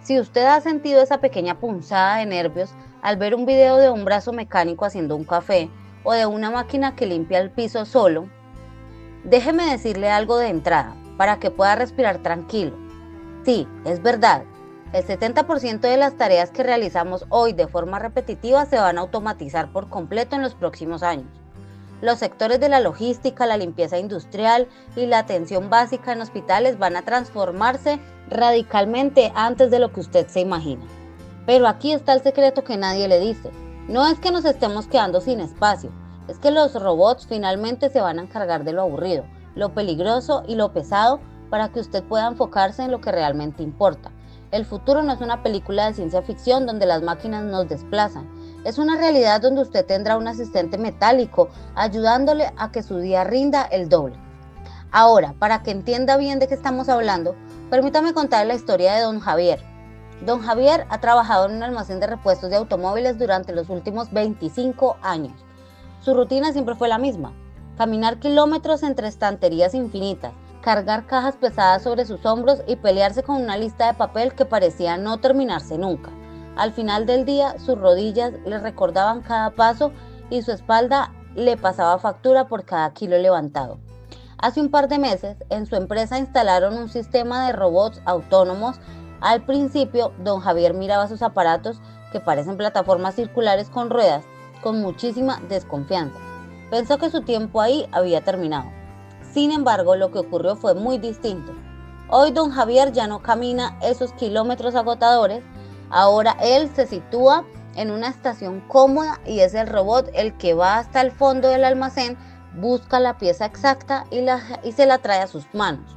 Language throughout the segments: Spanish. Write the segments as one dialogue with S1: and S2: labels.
S1: Si usted ha sentido esa pequeña punzada de nervios al ver un video de un brazo mecánico haciendo un café o de una máquina que limpia el piso solo, déjeme decirle algo de entrada para que pueda respirar tranquilo. Sí, es verdad, el 70% de las tareas que realizamos hoy de forma repetitiva se van a automatizar por completo en los próximos años. Los sectores de la logística, la limpieza industrial y la atención básica en hospitales van a transformarse radicalmente antes de lo que usted se imagina. Pero aquí está el secreto que nadie le dice. No es que nos estemos quedando sin espacio, es que los robots finalmente se van a encargar de lo aburrido, lo peligroso y lo pesado para que usted pueda enfocarse en lo que realmente importa. El futuro no es una película de ciencia ficción donde las máquinas nos desplazan. Es una realidad donde usted tendrá un asistente metálico ayudándole a que su día rinda el doble. Ahora, para que entienda bien de qué estamos hablando, permítame contar la historia de don Javier. Don Javier ha trabajado en un almacén de repuestos de automóviles durante los últimos 25 años. Su rutina siempre fue la misma: caminar kilómetros entre estanterías infinitas, cargar cajas pesadas sobre sus hombros y pelearse con una lista de papel que parecía no terminarse nunca. Al final del día, sus rodillas le recordaban cada paso y su espalda le pasaba factura por cada kilo levantado. Hace un par de meses, en su empresa instalaron un sistema de robots autónomos. Al principio, don Javier miraba sus aparatos, que parecen plataformas circulares con ruedas, con muchísima desconfianza. Pensó que su tiempo ahí había terminado. Sin embargo, lo que ocurrió fue muy distinto. Hoy don Javier ya no camina esos kilómetros agotadores. Ahora él se sitúa en una estación cómoda y es el robot el que va hasta el fondo del almacén, busca la pieza exacta y se la trae a sus manos.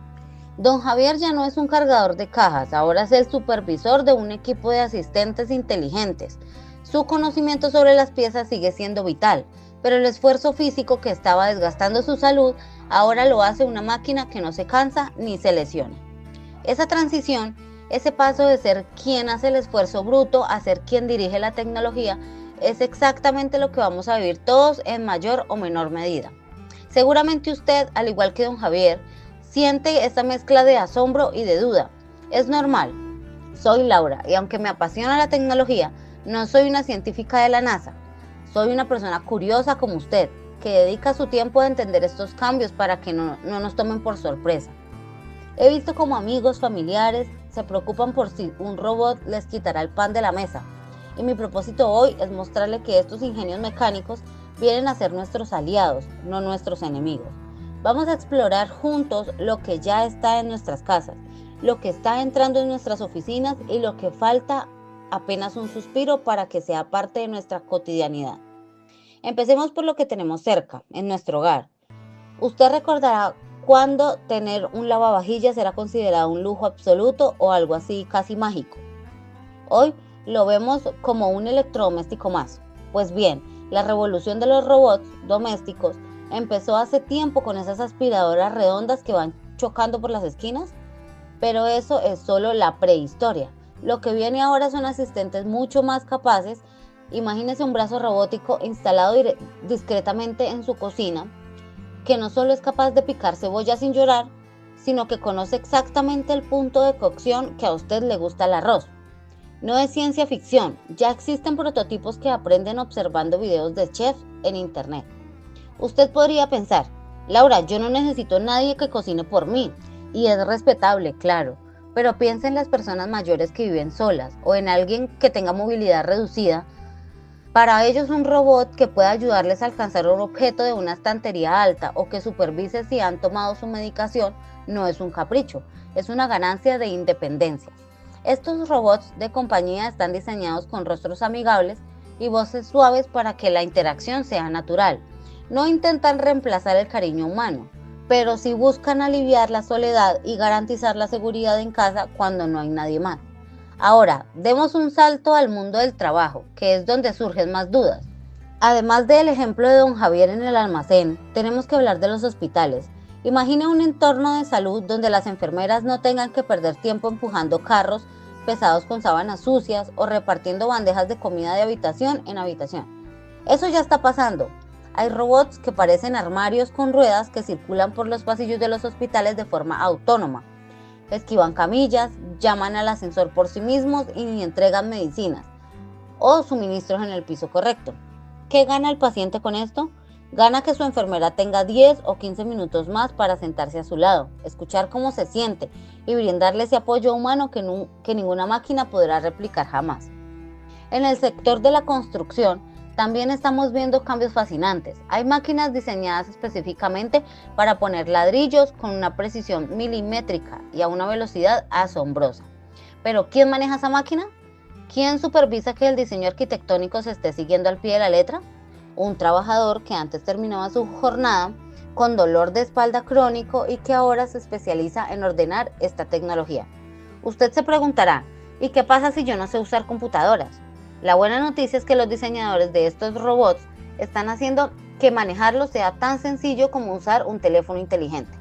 S1: Don Javier ya no es un cargador de cajas, ahora es el supervisor de un equipo de asistentes inteligentes. Su conocimiento sobre las piezas sigue siendo vital, pero el esfuerzo físico que estaba desgastando su salud ahora lo hace una máquina que no se cansa ni se lesiona. Esa transición, ese paso de ser quien hace el esfuerzo bruto a ser quien dirige la tecnología, es exactamente lo que vamos a vivir todos en mayor o menor medida. Seguramente usted, al igual que don Javier, siente esta mezcla de asombro y de duda. Es normal. Soy Laura y aunque me apasiona la tecnología, no soy una científica de la NASA. Soy una persona curiosa como usted, que dedica su tiempo a entender estos cambios para que no nos tomen por sorpresa. He visto como amigos, familiares, se preocupan por si un robot les quitará el pan de la mesa. Y mi propósito hoy es mostrarle que estos ingenios mecánicos vienen a ser nuestros aliados, no nuestros enemigos. Vamos a explorar juntos lo que ya está en nuestras casas, lo que está entrando en nuestras oficinas y lo que falta apenas un suspiro para que sea parte de nuestra cotidianidad. Empecemos por lo que tenemos cerca, en nuestro hogar. Usted recordará cuando tener un lavavajillas era considerado un lujo absoluto o algo así casi mágico. Hoy lo vemos como un electrodoméstico más. Pues bien, la revolución de los robots domésticos empezó hace tiempo con esas aspiradoras redondas que van chocando por las esquinas, pero eso es solo la prehistoria. Lo que viene ahora son asistentes mucho más capaces. Imagínese un brazo robótico instalado discretamente en su cocina, que no solo es capaz de picar cebolla sin llorar, sino que conoce exactamente el punto de cocción que a usted le gusta el arroz. No es ciencia ficción, ya existen prototipos que aprenden observando videos de chefs en internet. Usted podría pensar, Laura, yo no necesito a nadie que cocine por mí, y es respetable, claro, pero piensa en las personas mayores que viven solas o en alguien que tenga movilidad reducida. Para ellos un robot que pueda ayudarles a alcanzar un objeto de una estantería alta o que supervise si han tomado su medicación no es un capricho, es una ganancia de independencia. Estos robots de compañía están diseñados con rostros amigables y voces suaves para que la interacción sea natural. No intentan reemplazar el cariño humano, pero sí buscan aliviar la soledad y garantizar la seguridad en casa cuando no hay nadie más. Ahora, demos un salto al mundo del trabajo, que es donde surgen más dudas. Además del ejemplo de don Javier en el almacén, tenemos que hablar de los hospitales. Imagine un entorno de salud donde las enfermeras no tengan que perder tiempo empujando carros pesados con sábanas sucias o repartiendo bandejas de comida de habitación en habitación. Eso ya está pasando. Hay robots que parecen armarios con ruedas que circulan por los pasillos de los hospitales de forma autónoma. esquivan camillas, llaman al ascensor por sí mismos y ni entregan medicinas o suministros en el piso correcto. ¿Qué gana el paciente con esto? Gana que su enfermera tenga 10 o 15 minutos más para sentarse a su lado, escuchar cómo se siente y brindarle ese apoyo humano que ninguna máquina podrá replicar jamás. En el sector de la construcción, también estamos viendo cambios fascinantes. Hay máquinas diseñadas específicamente para poner ladrillos con una precisión milimétrica y a una velocidad asombrosa. Pero ¿quién maneja esa máquina? ¿Quién supervisa que el diseño arquitectónico se esté siguiendo al pie de la letra? Un trabajador que antes terminaba su jornada con dolor de espalda crónico y que ahora se especializa en ordenar esta tecnología. Usted se preguntará, ¿y qué pasa si yo no sé usar computadoras? La buena noticia es que los diseñadores de estos robots están haciendo que manejarlos sea tan sencillo como usar un teléfono inteligente.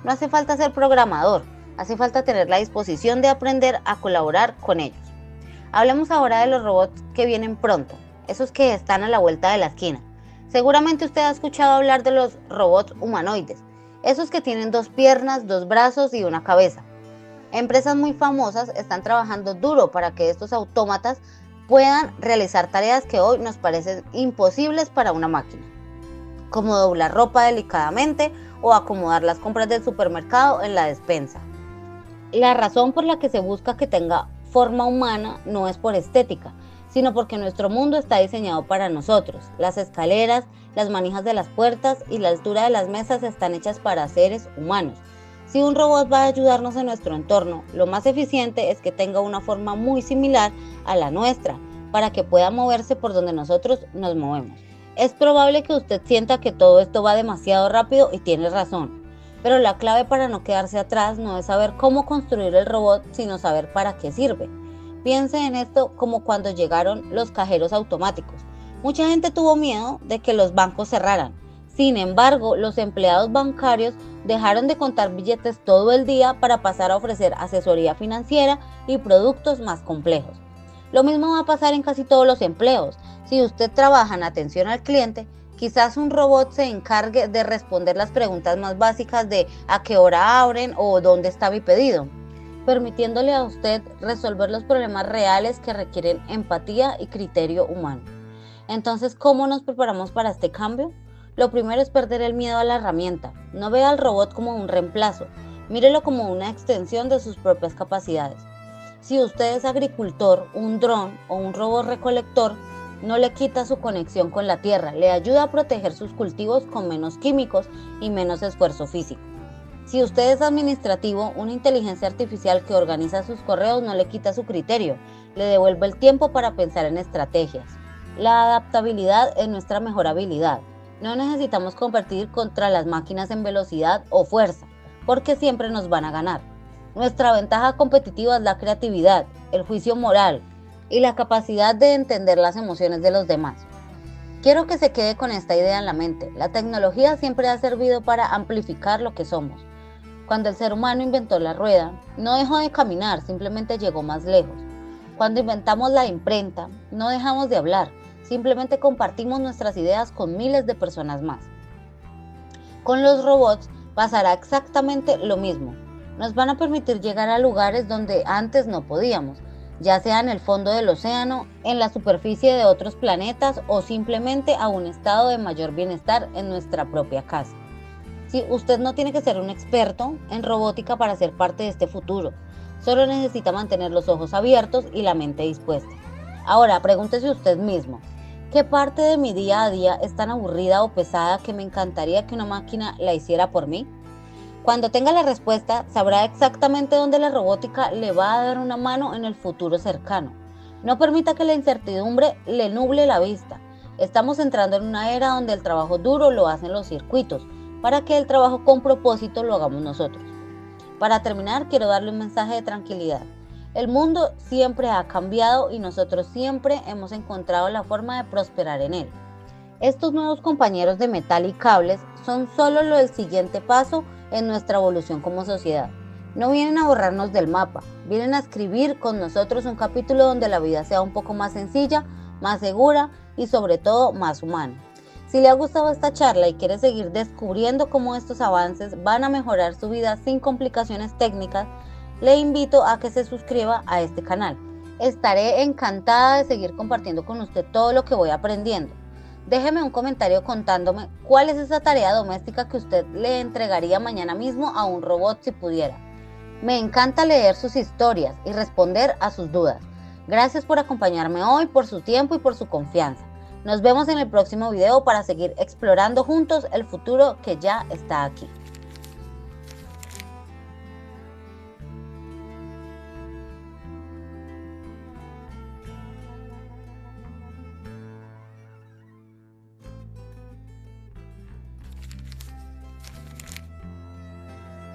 S1: No hace falta ser programador, hace falta tener la disposición de aprender a colaborar con ellos. Hablemos ahora de los robots que vienen pronto, esos que están a la vuelta de la esquina. Seguramente usted ha escuchado hablar de los robots humanoides, esos que tienen 2 piernas, 2 brazos y una cabeza. Empresas muy famosas están trabajando duro para que estos autómatas puedan realizar tareas que hoy nos parecen imposibles para una máquina, como doblar ropa delicadamente o acomodar las compras del supermercado en la despensa. La razón por la que se busca que tenga forma humana no es por estética, sino porque nuestro mundo está diseñado para nosotros. Las escaleras, las manijas de las puertas y la altura de las mesas están hechas para seres humanos. Si un robot va a ayudarnos en nuestro entorno, lo más eficiente es que tenga una forma muy similar a la nuestra, para que pueda moverse por donde nosotros nos movemos. Es probable que usted sienta que todo esto va demasiado rápido y tiene razón, pero la clave para no quedarse atrás no es saber cómo construir el robot, sino saber para qué sirve. Piense en esto como cuando llegaron los cajeros automáticos. Mucha gente tuvo miedo de que los bancos cerraran. Sin embargo, los empleados bancarios dejaron de contar billetes todo el día para pasar a ofrecer asesoría financiera y productos más complejos. Lo mismo va a pasar en casi todos los empleos. Si usted trabaja en atención al cliente, quizás un robot se encargue de responder las preguntas más básicas de a qué hora abren o dónde está mi pedido, permitiéndole a usted resolver los problemas reales que requieren empatía y criterio humano. Entonces, ¿cómo nos preparamos para este cambio? Lo primero es perder el miedo a la herramienta. No vea al robot como un reemplazo, mírelo como una extensión de sus propias capacidades. Si usted es agricultor, un dron o un robot recolector, no le quita su conexión con la tierra, le ayuda a proteger sus cultivos con menos químicos y menos esfuerzo físico. Si usted es administrativo, una inteligencia artificial que organiza sus correos no le quita su criterio, le devuelve el tiempo para pensar en estrategias. La adaptabilidad es nuestra mejor habilidad. No necesitamos competir contra las máquinas en velocidad o fuerza, porque siempre nos van a ganar. Nuestra ventaja competitiva es la creatividad, el juicio moral y la capacidad de entender las emociones de los demás. Quiero que se quede con esta idea en la mente. La tecnología siempre ha servido para amplificar lo que somos. Cuando el ser humano inventó la rueda, no dejó de caminar, simplemente llegó más lejos. Cuando inventamos la imprenta, no dejamos de hablar, simplemente compartimos nuestras ideas con miles de personas más. Con los robots pasará exactamente lo mismo. Nos van a permitir llegar a lugares donde antes no podíamos, ya sea en el fondo del océano, en la superficie de otros planetas o simplemente a un estado de mayor bienestar en nuestra propia casa. Sí, usted no tiene que ser un experto en robótica para ser parte de este futuro. Solo necesita mantener los ojos abiertos y la mente dispuesta. Ahora, pregúntese usted mismo, ¿qué parte de mi día a día es tan aburrida o pesada que me encantaría que una máquina la hiciera por mí? Cuando tenga la respuesta, sabrá exactamente dónde la robótica le va a dar una mano en el futuro cercano. No permita que la incertidumbre le nuble la vista. Estamos entrando en una era donde el trabajo duro lo hacen los circuitos, para que el trabajo con propósito lo hagamos nosotros. Para terminar, quiero darle un mensaje de tranquilidad. El mundo siempre ha cambiado y nosotros siempre hemos encontrado la forma de prosperar en él. Estos nuevos compañeros de metal y cables son solo el siguiente paso en nuestra evolución como sociedad. No vienen a borrarnos del mapa, vienen a escribir con nosotros un capítulo donde la vida sea un poco más sencilla, más segura y sobre todo más humana. Si le ha gustado esta charla y quiere seguir descubriendo cómo estos avances van a mejorar su vida sin complicaciones técnicas, le invito a que se suscriba a este canal. Estaré encantada de seguir compartiendo con usted todo lo que voy aprendiendo. Déjeme un comentario contándome cuál es esa tarea doméstica que usted le entregaría mañana mismo a un robot si pudiera. Me encanta leer sus historias y responder a sus dudas. Gracias por acompañarme hoy, por su tiempo y por su confianza. Nos vemos en el próximo video para seguir explorando juntos el futuro que ya está aquí.